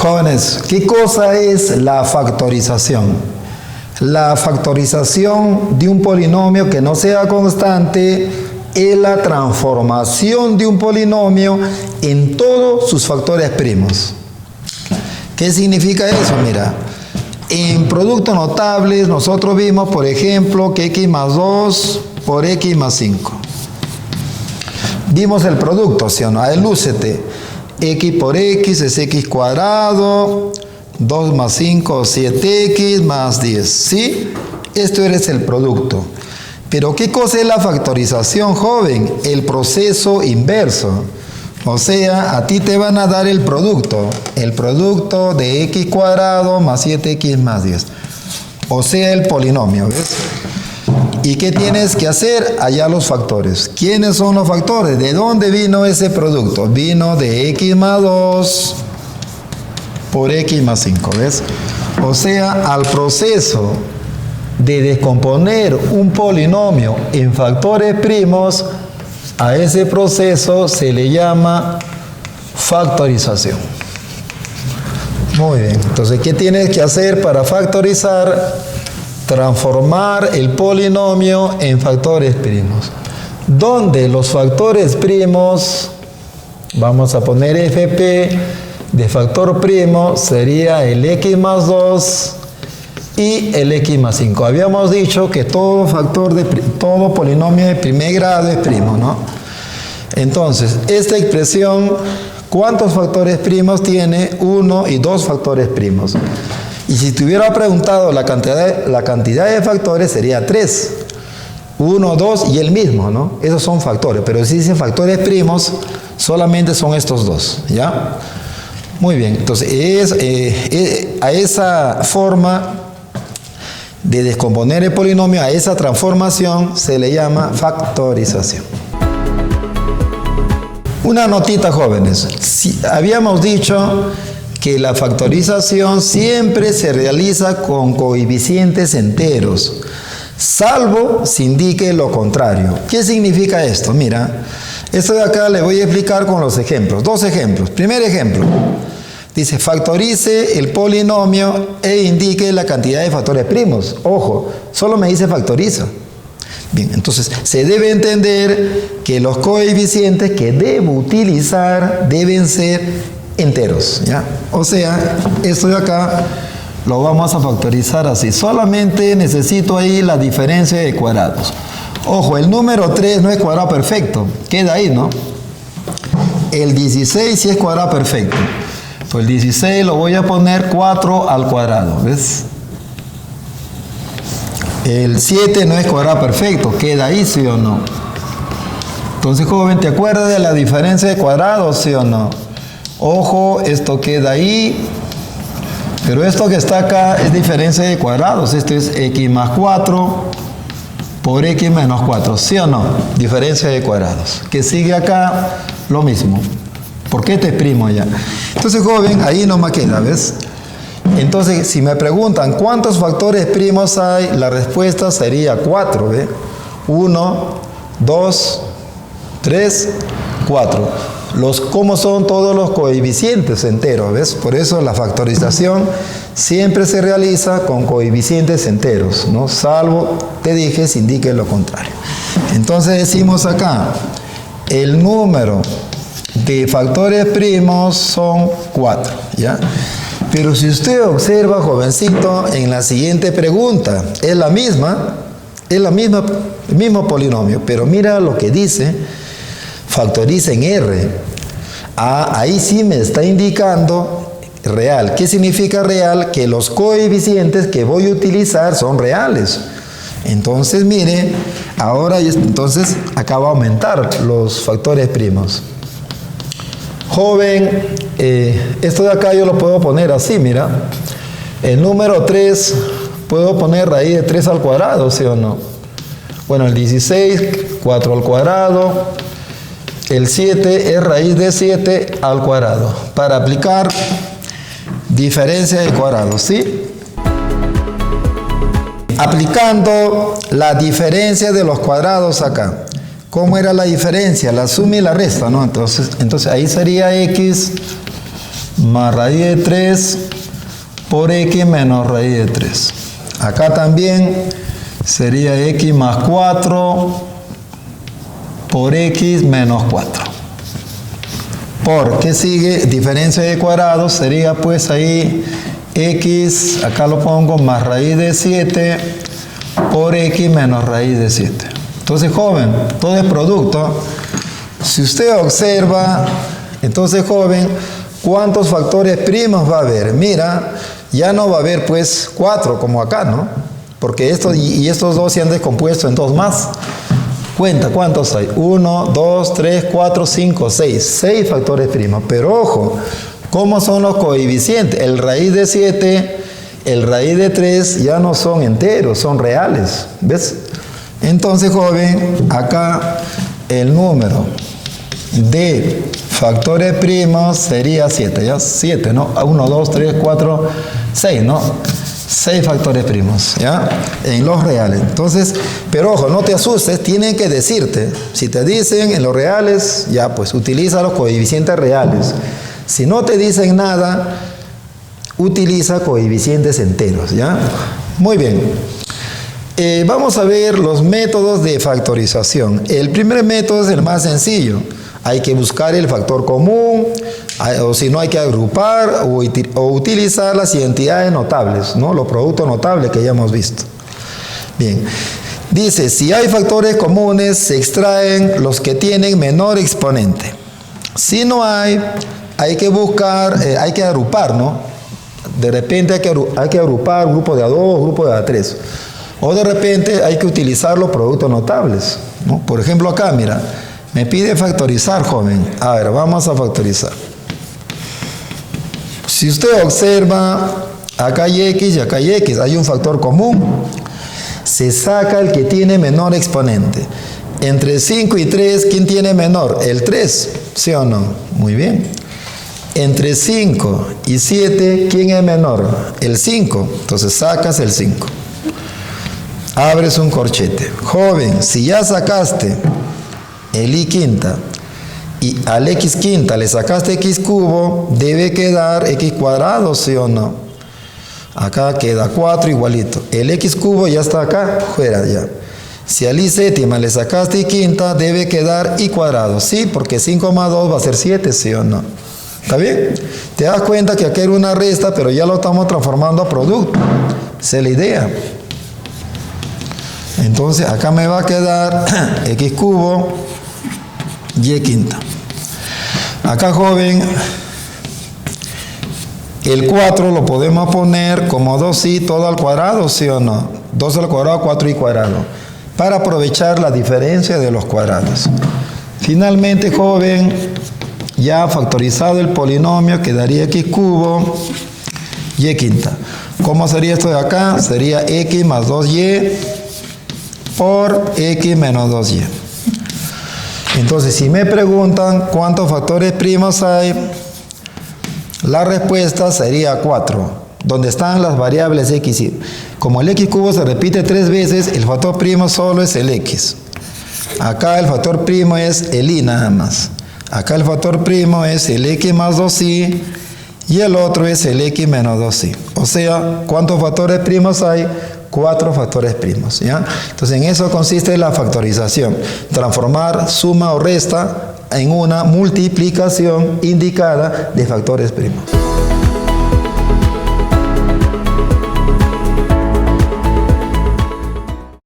Jóvenes, ¿qué cosa es la factorización? La factorización de un polinomio que no sea constante es la transformación de un polinomio en todos sus factores primos. ¿Qué significa eso? Mira, en productos notables nosotros vimos, por ejemplo, que x más 2 por x más 5. Vimos el producto, ¿sí o no? Lúcete. X por x es x cuadrado, 2 más 5, 7x más 10, ¿sí? Esto es el producto. Pero ¿qué cosa es la factorización, joven? El proceso inverso. O sea, a ti te van a dar el producto de x cuadrado más 7x más 10. O sea, el polinomio, ¿ves? ¿Y qué tienes que hacer? Hallar los factores. ¿Quiénes son los factores? ¿De dónde vino ese producto? Vino de x más 2 por x más 5, ¿ves? O sea, al proceso de descomponer un polinomio en factores primos, a ese proceso se le llama factorización. Muy bien, entonces, ¿qué tienes que hacer para factorizar? Transformar el polinomio en factores primos. Donde los factores primos, vamos a poner fp de factor primo, sería el x más 2 y el x más 5. Habíamos dicho que todo polinomio de primer grado es primo, ¿no? Entonces, esta expresión, ¿cuántos factores primos tiene? 1 y 2 factores primos. Y si te hubiera preguntado la cantidad de factores, sería 3. 1, 2 y el mismo, ¿no? Esos son factores. Pero si dicen factores primos, solamente son estos dos, ¿ya? Muy bien. Entonces, a esa forma de descomponer el polinomio, a esa transformación, se le llama factorización. Una notita, jóvenes. Habíamos dicho que la factorización siempre se realiza con coeficientes enteros, salvo se indique lo contrario. ¿Qué significa esto? Mira, esto de acá le voy a explicar con los ejemplos. Dos ejemplos. Primer ejemplo. Dice, factorice el polinomio e indique la cantidad de factores primos. Ojo, solo me dice factoriza. Bien, entonces se debe entender que los coeficientes que debo utilizar deben ser enteros, ¿ya? O sea, esto de acá lo vamos a factorizar así. Solamente necesito ahí la diferencia de cuadrados. Ojo, el número 3 no es cuadrado perfecto. Queda ahí, ¿no? El 16 sí es cuadrado perfecto. Pues el 16 lo voy a poner 4 al cuadrado, ¿ves? El 7 no es cuadrado perfecto. Queda ahí, ¿sí o no? Entonces, joven, ¿te acuerdas de la diferencia de cuadrados, sí o no? Ojo, esto queda ahí, pero esto que está acá es diferencia de cuadrados. Esto es x más 4 por x menos 4, ¿sí o no? Diferencia de cuadrados. Que sigue acá lo mismo. ¿Por qué te exprimo allá? Entonces, joven, ahí no me queda, ¿ves? Entonces, si me preguntan cuántos factores primos hay, la respuesta sería 4, ¿ves? 1, 2, 3, 4. ¿Cómo son todos los coeficientes enteros? ¿Ves? Por eso la factorización siempre se realiza con coeficientes enteros, ¿no? Salvo, te dije, se indique lo contrario. Entonces decimos acá, el número de factores primos son 4, ¿ya? Pero si usted observa, jovencito, en la siguiente pregunta, es el mismo polinomio, pero mira lo que dice, factoriza en R. Ahí sí me está indicando real. ¿Qué significa real? Que los coeficientes que voy a utilizar son reales. Entonces, mire, entonces acá va a aumentar los factores primos. Joven, esto de acá yo lo puedo poner así, mira. El número 3, puedo poner raíz de 3 al cuadrado, ¿sí o no? Bueno, el 16, 4 al cuadrado. El 7 es raíz de 7 al cuadrado. Para aplicar diferencia de cuadrados, ¿sí? Aplicando la diferencia de los cuadrados acá. ¿Cómo era la diferencia? La suma y la resta, ¿no? Entonces ahí sería x más raíz de 3 por x menos raíz de 3. Acá también sería x más 4 por x menos 4. ¿Por qué sigue? Diferencia de cuadrados sería pues ahí x, acá lo pongo, más raíz de 7 por x menos raíz de 7. Entonces, joven, todo es producto. Si usted observa, entonces, joven, ¿cuántos factores primos va a haber? Mira, ya no va a haber pues 4 como acá, ¿no? Porque estos y estos dos se han descompuesto en 2 más. Cuenta, ¿cuántos hay? 1, 2, 3, 4, 5, 6. 6 factores primos. Pero ojo, ¿cómo son los coeficientes? El raíz de 7, el raíz de 3 ya no son enteros, son reales. ¿Ves? Entonces, joven, acá el número de factores primos sería 7, ¿ya? 7, ¿no? 1, 2, 3, 4, 6, ¿no? 6 factores primos, ¿ya? En los reales. Entonces, pero ojo, no te asustes, tienen que decirte. Si te dicen en los reales, ya, pues utiliza los coeficientes reales. Si no te dicen nada, utiliza coeficientes enteros, ¿ya? Muy bien. Vamos a ver los métodos de factorización. El primer método es el más sencillo. Hay que buscar el factor común, o si no hay que agrupar o utilizar las identidades notables, ¿no? Los productos notables que ya hemos visto. Bien, dice, si hay factores comunes, se extraen los que tienen menor exponente. Si no hay que buscar, hay que agrupar, ¿no? De repente hay que agrupar grupo de A2, grupo de A3. O de repente hay que utilizar los productos notables, ¿no? Por ejemplo, acá, mira, me pide factorizar, joven. A ver, vamos a factorizar. Si usted observa, acá hay x y acá hay x, hay un factor común. Se saca el que tiene menor exponente. Entre 5 y 3, ¿quién tiene menor? El 3, ¿sí o no? Muy bien. Entre 5 y 7, ¿quién es menor? El 5. Entonces sacas el 5. Abres un corchete. Joven, si ya sacaste el y quinta y al x quinta le sacaste x cubo, debe quedar x cuadrado, ¿sí o no? Acá queda 4 igualito. El x cubo ya está acá, fuera ya. Si al y séptima le sacaste y quinta, debe quedar y cuadrado. Sí, porque 5 más 2 va a ser 7, ¿sí o no? ¿Está bien? Te das cuenta que aquí era una resta, pero ya lo estamos transformando a producto. Esa es la idea. Entonces, acá me va a quedar x cubo y quinta. Acá, joven, el 4 lo podemos poner como 2y todo al cuadrado, ¿sí o no? 2 al cuadrado, 4y cuadrado. Para aprovechar la diferencia de los cuadrados. Finalmente, joven, ya factorizado el polinomio, quedaría x cubo y quinta. ¿Cómo sería esto de acá? Sería x más 2y por x menos 2y. Entonces, si me preguntan cuántos factores primos hay, la respuesta sería 4, donde están las variables x y y. Como el x cubo se repite 3 veces, el factor primo solo es el x. Acá el factor primo es el y nada más. Acá el factor primo es el x más 2y y el otro es el x menos 2y. O sea, ¿cuántos factores primos hay? 4 factores primos, ¿ya? Entonces, en eso consiste la factorización. Transformar suma o resta en una multiplicación indicada de factores primos.